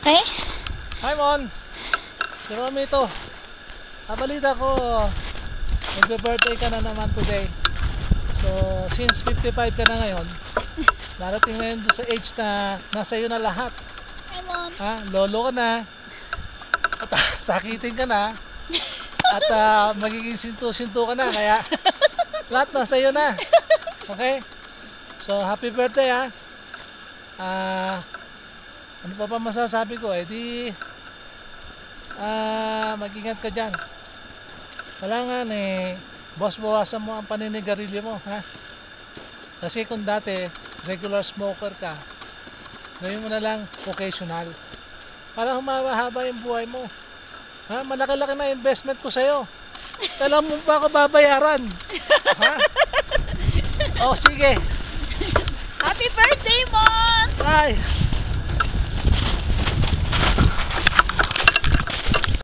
Okay? Hi Mon! Si Romy ito. Balita ko, nagbe-birthday ka na naman today. So, since 55 ka na ngayon, darating ngayon doon sa age na nasa iyo na lahat. Hi, Mon. Lolo ka na, at sakitin ka na, at magiging sinto-sinto ka na, kaya lahat nasa iyo na. Okay? So, happy birthday ano pa ba masasabi ko? Mag-ingat ka dyan. Kailangan bawasan mo ang paninigarilyo mo, ha? Kasi kung dati regular smoker ka, gawin mo na lang occasional para humaba-haba yung buhay mo, ha? Malaki-laki na investment ko sa'yo. Alam mo ba ako babayaran? Ha? Oh, sige. Happy birthday, Mon! Bye!